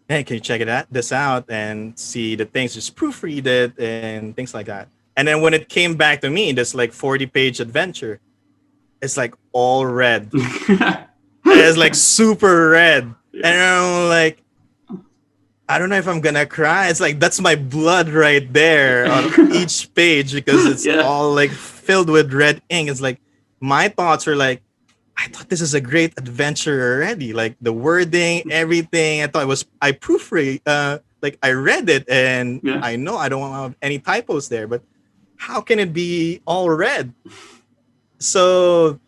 hey, can you check this out and see the things, just proofread it and things like that. And then when it came back to me, this 40-page adventure, it's all red. It's super red. Yeah. And I'm I don't know if I'm gonna cry. It's that's my blood right there on each page because it's all filled with red ink. It's my thoughts are I thought this is a great adventure already. The wording, everything. I proofread, I read it and I know I don't have any typos there, but how can it be all red? So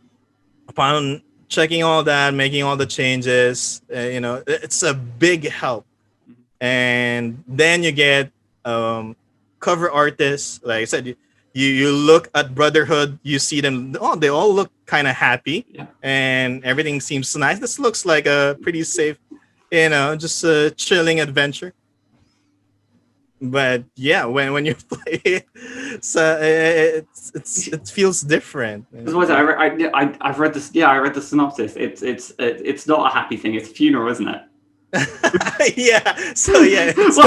upon checking all that, making all the changes, it's a big help. And then you get cover artists. Like I said, you look at Brotherhood, you see them, they all look kind of happy and everything seems nice. This looks like a pretty safe, just a chilling adventure. But when you play it, so it feels different. I've read this. Yeah, I read the synopsis. It's not a happy thing. It's a funeral, isn't it? Yeah. So yeah, it's the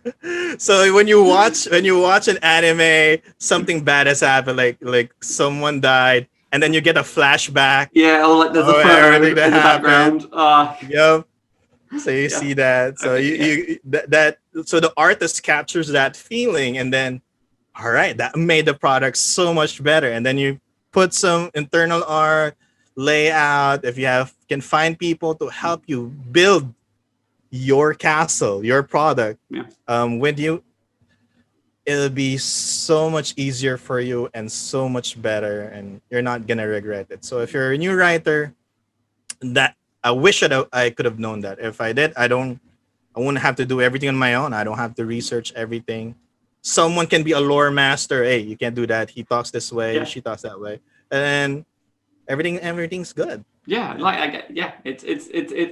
funeral. So when you watch an anime, something bad has happened, like someone died, and then you get a flashback Yeah, or like there's a of photo everything that in the happened. background. Yep. So you Yeah. see that. So Okay, yeah. so the artist captures that feeling, and then all right, that made the product so much better. And then you put some internal art, layout. If you can find people to help you build your castle, your product, Yeah. with you, it'll be so much easier for you and so much better, and you're not gonna regret it. So if you're a new writer, that I wish I could have known that. If I did, I wouldn't have to do everything on my own. I don't have to research everything. Someone can be a lore master. Hey, you can't do that. He talks this way. Yeah. She talks that way, and everything's good. Yeah, like I get, yeah, it's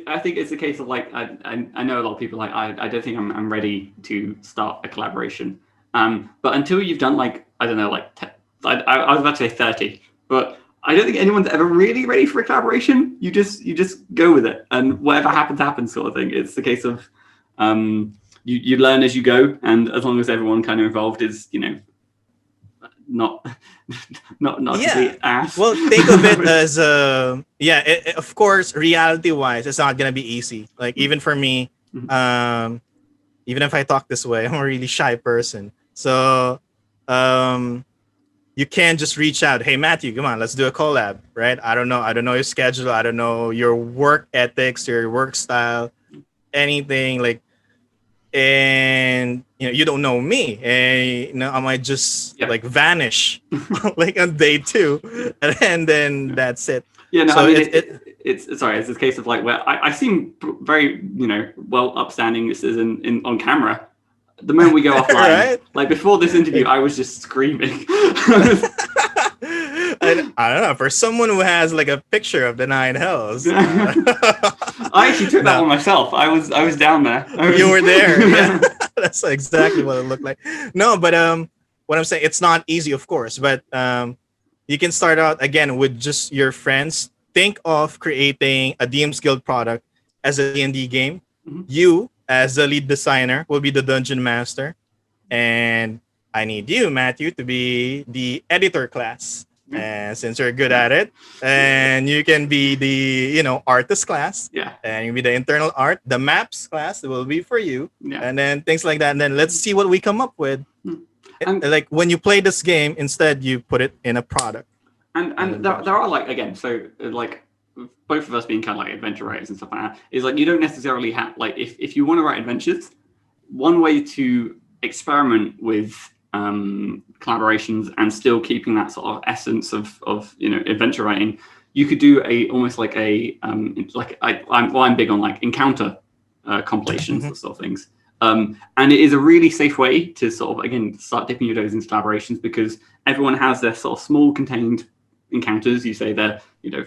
I think it's a case of like I know a lot of people like I don't think I'm ready to start a collaboration. But until you've done like I don't know like I was about to say 30, but I don't think anyone's ever really ready for a collaboration. You just go with it, and whatever happens, sort of thing. It's the case of you learn as you go, and as long as everyone kind of involved is not not Yeah. complete ass. Well, think of it as of course, reality wise, it's not gonna be easy. Like even for me, even if I talk this way, I'm a really shy person. So you can't just reach out. Hey Matthew, come on, let's do a collab, right? I don't know your schedule. I don't know your work ethics, your work style, anything like. And you don't know me, and I might just like vanish like on day 2, and then that's it. Yeah, no, So I mean it's sorry, it's a case of like where I seem very well upstanding. This is in on camera. The moment we go offline, right? Like before this interview, I was just screaming. I don't know, for someone who has like a picture of the 9 hells. I actually took that one myself. I was down there. You were there. Yeah. That's exactly what it looked like. No, but what I'm saying, it's not easy, of course, but you can start out again with just your friends. Think of creating a DM's Guild product as a D&D game. Mm-hmm. You, as the lead designer, will be the dungeon master, and I need you, Matthew, to be the editor class. And since you're good at it, and you can be the artist class, and you be the internal art, the maps class will be for you, and then things like that. And then let's see what we come up with. And like when you play this game, instead you put it in a product. And there are like again, so like both of us being kind of like adventure writers and stuff like that is like you don't necessarily have like if you want to write adventures, one way to experiment with collaborations and still keeping that sort of essence of adventure writing, you could do almost like I'm big on like encounter compilations and sort of things, and it is a really safe way to sort of again start dipping your toes into collaborations because everyone has their sort of small contained encounters. You say they're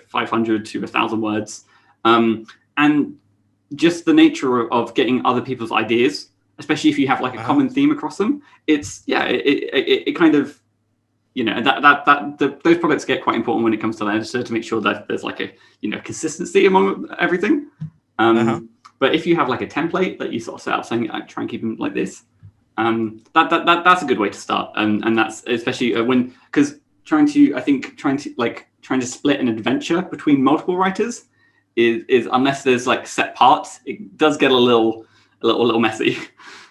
500 to 1,000 words, and just the nature of getting other people's ideas, especially if you have like a common theme across them, it's it kind of those products get quite important when it comes to that, so to make sure that there's like a consistency among everything. But if you have like a template that you sort of set up saying I try and keep them like this, that's a good way to start, and that's especially when because trying to split an adventure between multiple writers is unless there's like set parts, it does get a little messy.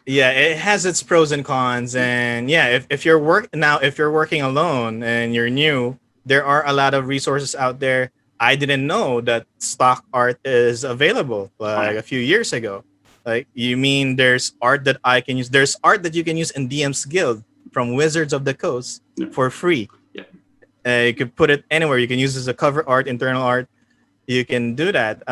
Yeah, it has its pros and cons, and if you're working alone and you're new, there are a lot of resources out there. I didn't know that stock art is available like a few years ago. Like, you mean there's art that I can use? There's art that you can use in DM's Guild from Wizards of the Coast for free. Yeah, you can put it anywhere. You can use it as a cover art, internal art. You can do that.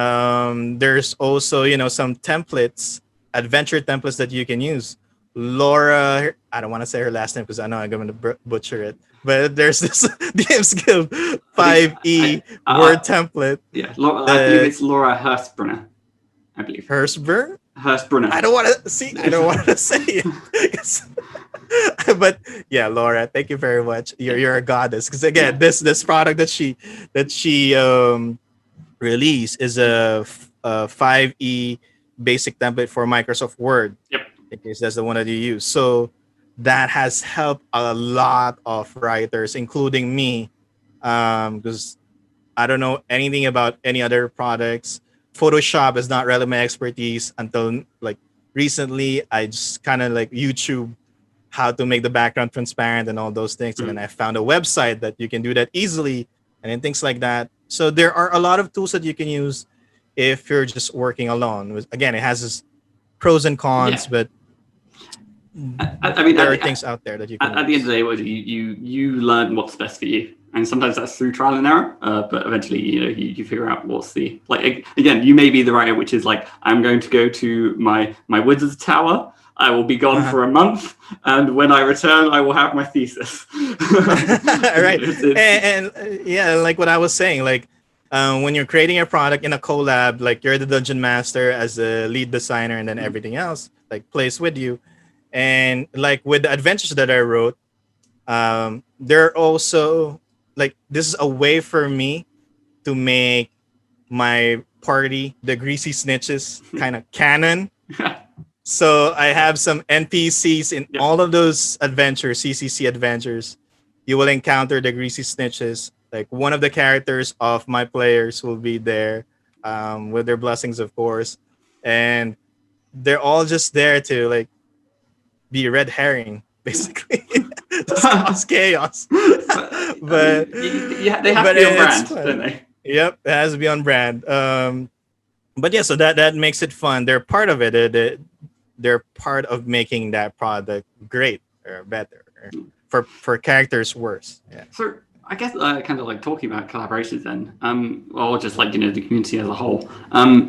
There's also some templates, adventure templates that you can use. Laura, I don't want to say her last name because I know I'm going to butcher it. But there's this DM's Guild 5e word template. Yeah, Laura, I believe it's Laura Hurstbrunner. I believe Hurstbrunner. I don't want to say it. But yeah, Laura, thank you very much. You're a goddess. Because again, this product that she released is a 5e basic template for Microsoft Word. Yep. In case that's the one that you use. So that has helped a lot of writers, including me, because I don't know anything about any other products. Photoshop is not really my expertise until like recently. I just kind of like YouTube how to make the background transparent and all those things. And then I found a website that you can do that easily and then things like that. So there are a lot of tools that you can use if you're just working alone. Again, it has its pros and cons, but I mean, there are things out there that you can at the end of the day, you learn what's best for you, and sometimes that's through trial and error. But eventually, you figure out what's the like. Again, you may be the writer, which is like, I'm going to go to my wizard's tower. I will be gone for a month, and when I return, I will have my thesis. Right, and yeah, like what I was saying, like when you're creating a product in a collab, like you're the dungeon master as a lead designer, and then everything else like plays with you. And like with the adventures that I wrote, they're also like this is a way for me to make my party, the greasy snitches, kind of canon. So I have some NPCs in all of those adventures, CCC adventures. You will encounter the greasy snitches. Like one of the characters of my players will be there, with their blessings, of course, and they're all just there to like be red herring, basically. Just cause chaos. But yeah, they have to be on brand, don't they? Yep, it has to be on brand. But yeah, so that makes it fun. They're part of it. They're part of making that product great or better. For characters worse. Yeah. So I guess kind of like talking about collaborations then, or just like the community as a whole.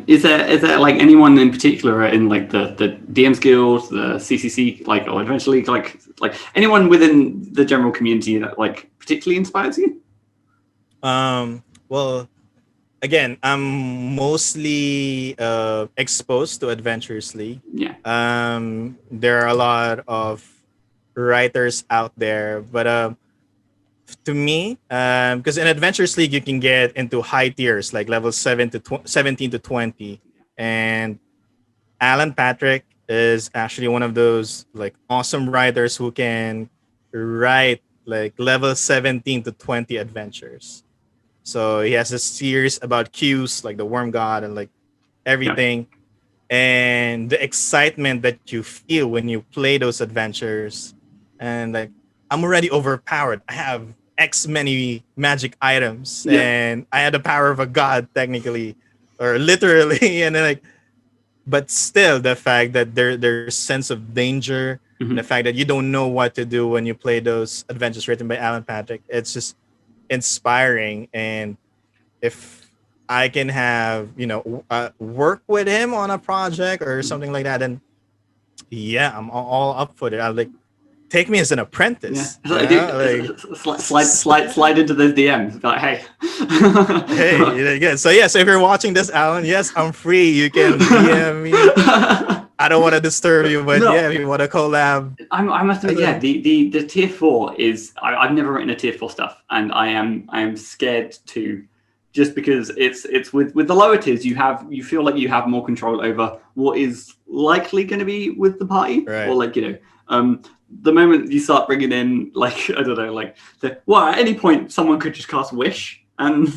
Is there like anyone in particular in like the DMs Guild, the CCC, like or Adventure League, like anyone within the general community that like particularly inspires you? Well, again, I'm mostly exposed to Adventures League. Yeah. There are a lot of writers out there, but to me, because in Adventures League you can get into high tiers like level 17 to 20, and Alan Patrick is actually one of those like awesome writers who can write like level 17 to 20 adventures. So he has a series about Qs like the Worm God and like everything. And the excitement that you feel when you play those adventures, and like I'm already overpowered. I have X many magic items, and I had the power of a god technically, or literally, and then like, but still the fact that there's sense of danger, and the fact that you don't know what to do when you play those adventures written by Alan Patrick, it's just inspiring. And if I can have work with him on a project or something like that, then yeah, I'm all up for it. I like take me as an apprentice. Yeah. Slide into those DMs. Like, hey. Hey, so yes, if you're watching this, Alan, yes, I'm free. You can DM me. I don't want to disturb you, but yeah, if you want to collab. I must admit, the tier 4 is I've never written a tier 4 stuff, and I am scared to, just because it's with the lower tiers you feel like you have more control over what is likely going to be with the party, right. Or like the moment you start bringing in like I don't know like at any point someone could just cast Wish and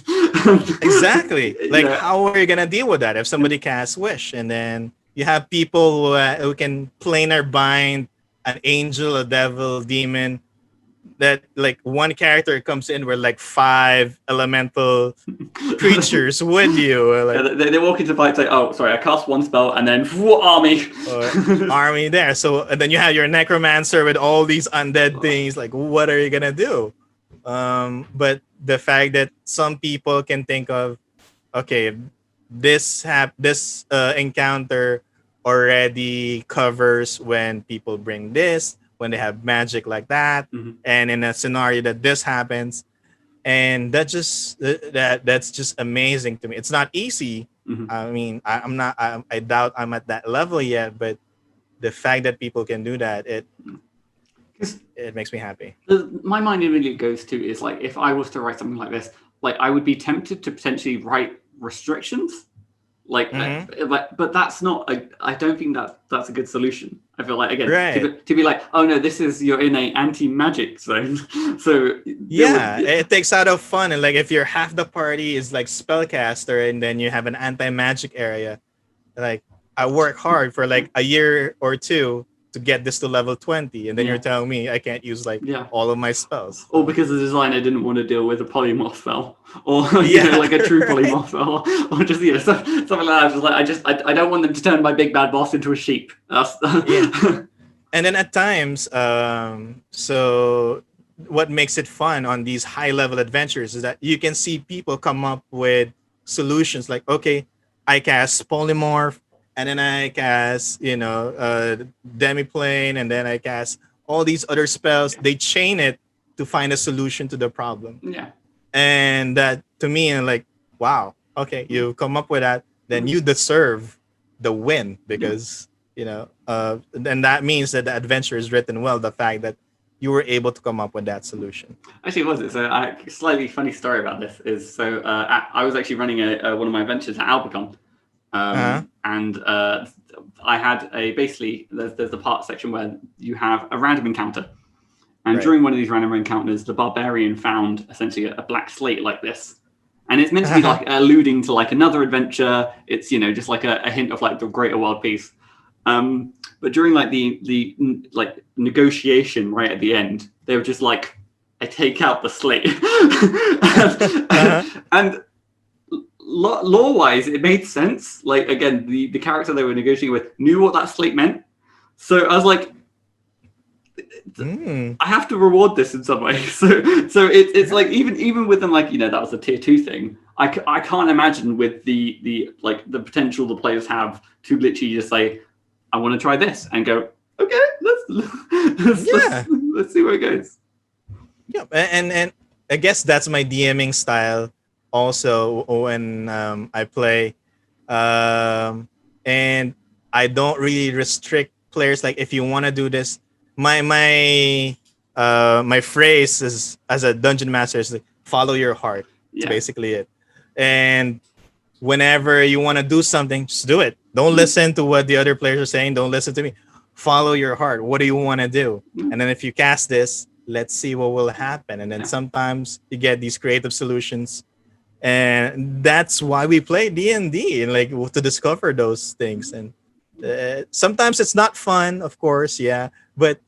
exactly like how are you gonna deal with that if somebody casts Wish and then you have people who can planar bind an angel, a devil, demon, that like one character comes in with like 5 elemental creatures with you. Like, they walk into the fight, say, "Oh, sorry, I cast one spell," and then army, army there. So and then you have your necromancer with all these undead things. Like, what are you gonna do? But the fact that some people can think of, okay, this encounter already covers when people bring this, when they have magic like that, and in a scenario that this happens, and that's just amazing to me. It's not easy. I mean, I doubt I'm at that level yet, but the fact that people can do that, it makes me happy. My mind immediately goes to is like, if I was to write something like this, like I would be tempted to potentially write restrictions. But that's not. I don't think that's a good solution. I feel like, again, Right. to be like, oh no, this is you're in a anti-magic zone. So Yeah, it takes out of fun. And like if you're half the party is like spellcaster and then you have an anti-magic area, like I work hard for like a year or two to get this to level 20, and then you're telling me I can't use like all of my spells. Or because the designer didn't want to deal with a polymorph spell, or like a true right. polymorph spell, or just something like that. Just like I don't want them to turn my big bad boss into a sheep. Yeah. And then at times, so what makes it fun on these high level adventures is that you can see people come up with solutions like, okay, I cast polymorph, and then I cast, demiplane, and then I cast all these other spells. They chain it to find a solution to the problem. Yeah. And that to me, I'm like, wow, okay, you come up with that, then you deserve the win because, and that means that the adventure is written well. The fact that you were able to come up with that solution. Actually, was it? So, a slightly funny story about this is I was actually running one of my adventures at Albicon, and I had basically there's the part section where you have a random encounter, and during one of these random encounters, the barbarian found essentially a black slate like this, and it's meant to be like alluding to like another adventure. It's just like a hint of like the greater world peace. But during like the like negotiation right at the end, they were just like, I take out the slate. And lore-wise, it made sense. Like, again, the character they were negotiating with knew what that slate meant. So I was like, I have to reward this in some way. So it's like even with them, like, that was a tier 2 thing. I can't imagine with the potential the players have to literally just say, I want to try this, and go, okay, let's see where it goes. Yeah, and I guess that's my DMing style also when I play, and I don't really restrict players. Like, if you want to do this, my phrase is, as a dungeon master, is like, follow your heart. That's basically it. And whenever you want to do something, just do it. Don't listen to what the other players are saying. Don't listen to me. Follow your heart. What do you want to do? And then if you cast this, let's see what will happen. And then sometimes you get these creative solutions. And that's why we play D&D, and like to discover those things. And sometimes it's not fun, of course, but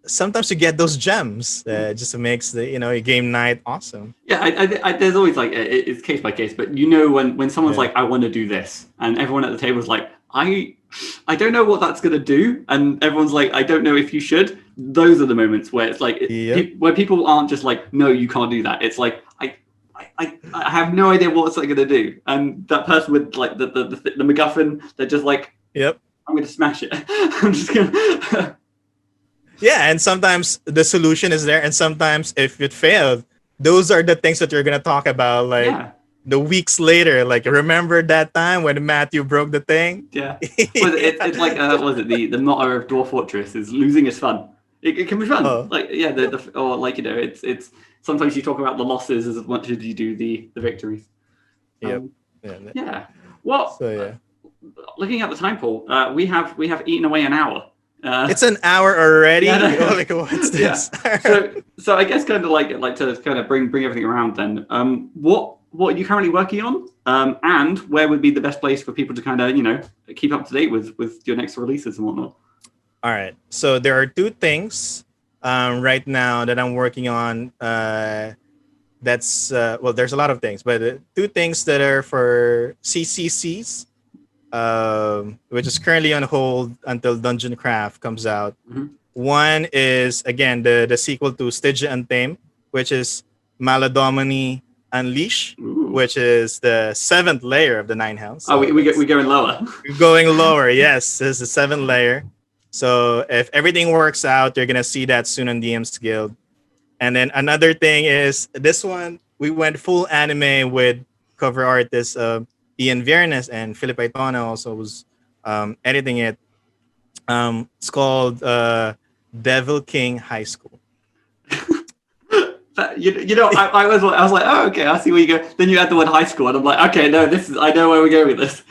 sometimes you get those gems that just makes the game night awesome. There's always like it's case by case, but when someone's like, I want to do this, and everyone at the table is like, I don't know what that's gonna do, and everyone's like, I don't know if you should. Those are the moments where it's like where people aren't just like, no, you can't do that. It's like I have no idea what it's gonna do, and that person with like the MacGuffin, they're just like, I'm gonna smash it. I'm just gonna. Yeah, and sometimes the solution is there, and sometimes if it failed, those are the things that you're gonna talk about the weeks later. Like, remember that time when Matthew broke the thing? Yeah. It's like was it the motto of Dwarf Fortress is losing is fun. It can be fun. It's sometimes you talk about the losses as much as you do the victories. Well, looking at the time, Paul, we have eaten away an hour. It's an hour already. Like, what's this? So I guess kind of like to kind of bring everything around then. What are you currently working on? And where would be the best place for people to kind of keep up to date with your next releases and whatnot? All right. So there are two things right now that I'm working on. That's there's a lot of things, but two things that are for CCCs. Which is currently on hold until Dungeon Craft comes out. One is, again, the sequel to Stygia Untamed, which is Maladomini Unleash, which is the 7th layer of the 9 Hells. So we're going lower. We're going lower, yes. This is the 7th layer. So if everything works out, you're going to see that soon on DMsGuild. And then another thing is, this one, we went full anime with cover artists Ian Viernes, and Philip Aitona also was editing it. It's called Devil King High School. I was like, oh, okay, I see where you go. Then you add the word high school, and I'm like, okay, no, I know where we're going with this.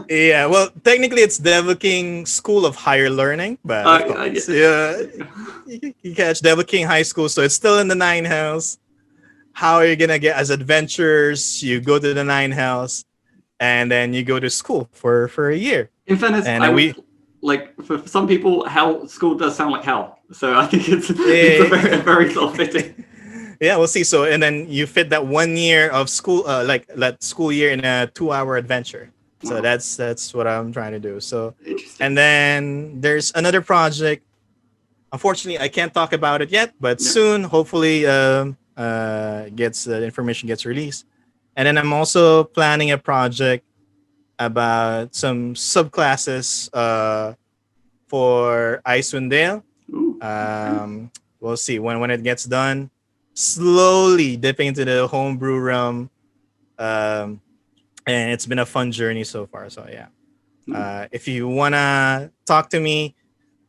Yeah, well, technically it's Devil King School of Higher Learning, but of course, yeah, you catch Devil King High School, so it's still in the nine house. How are you gonna get as adventurers? You go to the nine house, and then you go to school for a year. In fairness, And then like for some people, hell school does sound like hell. So I think it's a very sort of fitting. Yeah, we'll see. So and then you fit that 1 year of school, like that school year in a 2-hour adventure. So that's what I'm trying to do. So and then there's another project. Unfortunately, I can't talk about it yet, but soon, hopefully, the information gets released. And then I'm also planning a project about some subclasses for Icewind Dale. We'll see when it gets done. Slowly dipping into the homebrew realm, and it's been a fun journey so far. So yeah, if you wanna talk to me,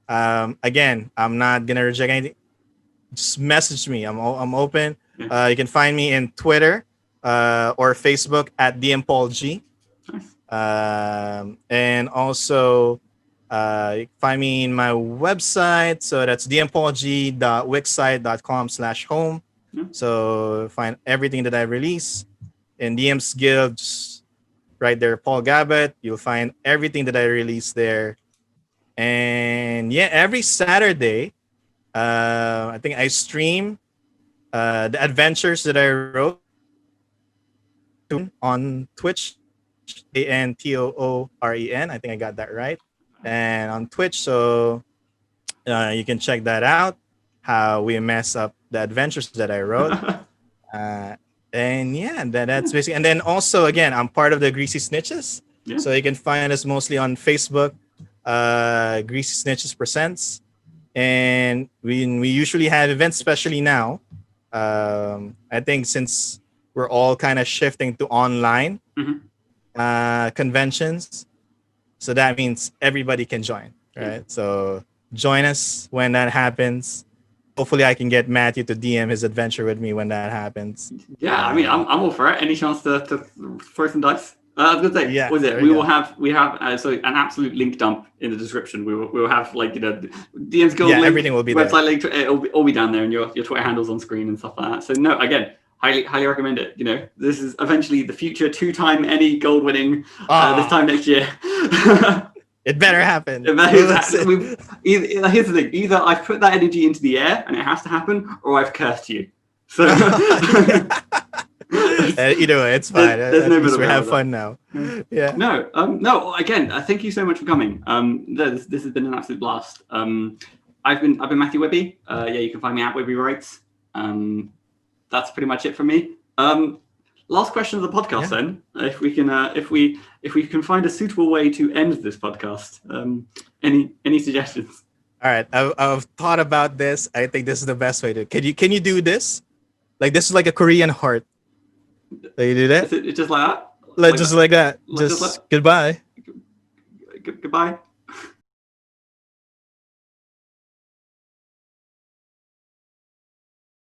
again, I'm not gonna reject anything. Just message me. I'm open. You can find me in Twitter or Facebook at DMPaulG. And also you can find me in my website. So that's dmpaulg.wixsite.com/home. So find everything that I release in DMsGuild. Just right there, Paul Gabat. You'll find everything that I release there. And yeah, every Saturday, I think I stream the adventures that I wrote on Twitch, ANTOOREN. I think I got that right. And on Twitch, so you can check that out. How we mess up the adventures that I wrote. And yeah, that's basically. And then also, again, I'm part of the Greasy Snitches. So you can find us mostly on Facebook, Greasy Snitches Presents. And we usually have events, especially now. I think since we're all kind of shifting to online conventions, so that means everybody can join, right? So join us when that happens. Hopefully, I can get Matthew to DM his adventure with me when that happens. Yeah, I mean, I'm all for it. Any chance to throw some dice? I was gonna say, we have so an absolute link dump in the description. We will have DMsGuild link, everything will be website there. link. It'll all be down there, and your Twitter handles on screen and stuff like that. So no, again, highly recommend it. This is eventually the future 2-time ENnie gold winning this time next year. It better happen. Here's the thing: either I've put that energy into the air and it has to happen, or I've cursed you. So either way, it's fine. There's no middle ground. We have fun now. Yeah. No. Again, thank you so much for coming. This has been an absolute blast. I've been Matthew Whitby. You can find me at Whitby Writes. That's pretty much it from me. Last question of the podcast, then. If we can find a suitable way to end this podcast. Any suggestions? All right, I've thought about this. I think this is the best way to. Can you do this? Like this is like a Korean heart. Can you do that? Is it just like that? Like that. Just goodbye. Goodbye.